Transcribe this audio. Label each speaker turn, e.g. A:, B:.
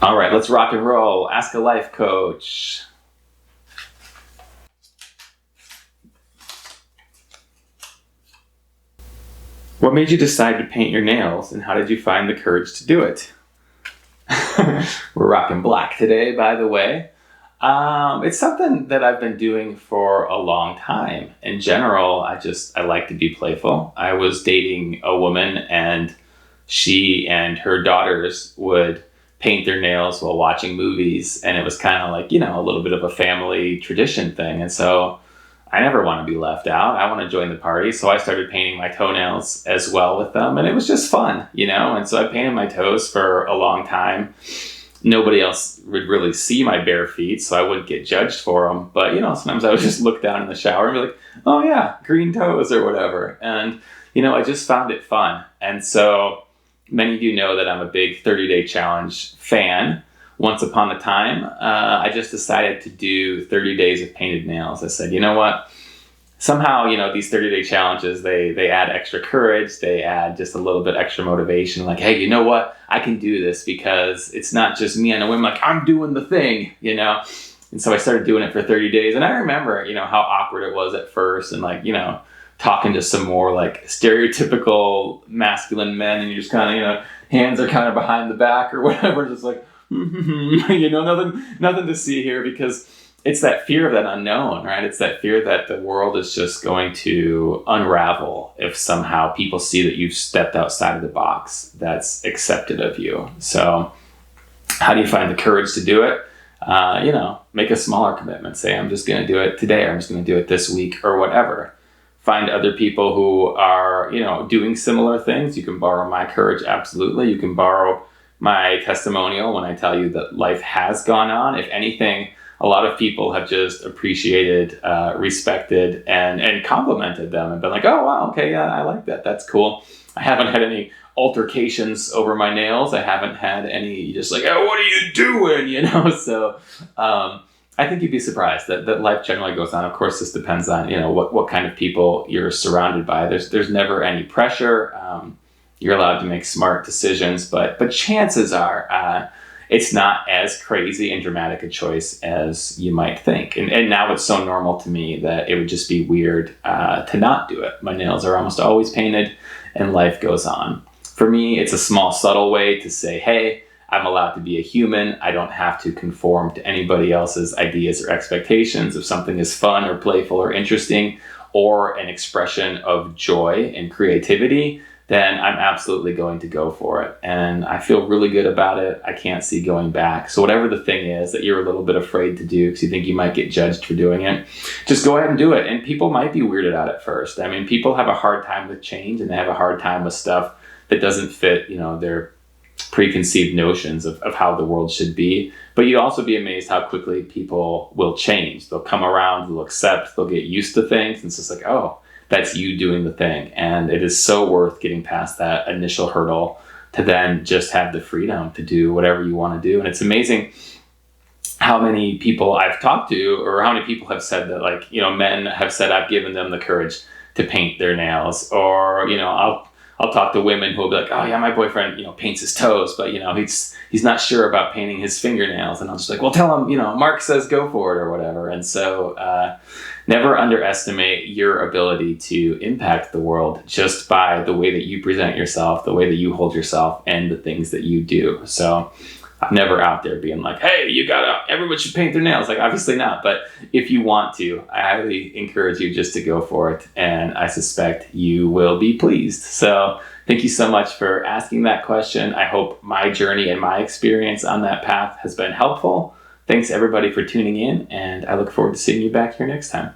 A: All right, let's rock and roll. Ask a life coach. What made you decide to paint your nails, and how did you find the courage to do it? We're rocking black today, by the way. It's something that I've been doing for a long time. In general, I like to be playful. I was dating a woman, and she and her daughters would paint their nails while watching movies, and it was kind of like, a little bit of a family tradition thing. And so I never want to be left out. I want to join the party. So I started painting my toenails as well with them, and it was just fun, And so I painted my toes for a long time. Nobody else would really see my bare feet, so I wouldn't get judged for them. But, sometimes I would just look down in the shower and be like, oh yeah, green toes or whatever. And, I just found it fun. And so many of you know that I'm a big 30-day challenge fan. Once upon a time, I just decided to do 30 days of painted nails. I said, you know what? Somehow, these 30-day challenges, they add extra courage. They add just a little bit extra motivation. Like, hey, you know what? I can do this because it's not just me on a whim. Like, I'm doing the thing, And so I started doing it for 30 days. And I remember, how awkward it was at first. And talking to some more stereotypical masculine men. And you're just kind of, hands are kind of behind the back or whatever. Just like, nothing to see here, because it's that fear of that unknown, right? It's that fear that the world is just going to unravel if somehow people see that you've stepped outside of the box that's accepted of you. So how do you find the courage to do it? Make a smaller commitment. Say, I'm just going to do it today, or I'm just going to do it this week, or whatever. Find other people who are, doing similar things. You can borrow my courage, absolutely. You can borrow my testimonial when I tell you that life has gone on. If anything, a lot of people have just appreciated, respected, and complimented them and been like, oh, wow, okay, yeah, I like that. That's cool. I haven't had any altercations over my nails. I haven't had any just like, oh, what are you doing? So I think you'd be surprised that life generally goes on. Of course, this depends on, what kind of people you're surrounded by. There's never any pressure. You're allowed to make smart decisions, but chances are it's not as crazy and dramatic a choice as you might think. And now it's so normal to me that it would just be weird to not do it. My nails are almost always painted, and life goes on. For me, it's a small, subtle way to say, hey, I'm allowed to be a human. I don't have to conform to anybody else's ideas or expectations. If something is fun or playful or interesting, or an expression of joy and creativity, then I'm absolutely going to go for it. And I feel really good about it. I can't see going back. So whatever the thing is that you're a little bit afraid to do because you think you might get judged for doing it, just go ahead and do it. And people might be weirded out at first. I mean, people have a hard time with change, and they have a hard time with stuff that doesn't fit, their preconceived notions of how the world should be. But you'd also be amazed how quickly people will change. They'll come around, they'll accept, they'll get used to things. And it's just like, oh, that's you doing the thing. And it is so worth getting past that initial hurdle to then just have the freedom to do whatever you want to do. And it's amazing how many people I've talked to, or how many people have said that, men have said I've given them the courage to paint their nails. Or, I'll talk to women who will be like, oh yeah, my boyfriend, paints his toes, but he's not sure about painting his fingernails. And I'll just like, well, tell him, Mark says go for it or whatever. And so never underestimate your ability to impact the world just by the way that you present yourself, the way that you hold yourself, and the things that you do. So I'm never out there being like, hey, everyone should paint their nails. Like, obviously not. But if you want to, I highly encourage you just to go for it. And I suspect you will be pleased. So thank you so much for asking that question. I hope my journey and my experience on that path has been helpful. Thanks everybody for tuning in, and I look forward to seeing you back here next time.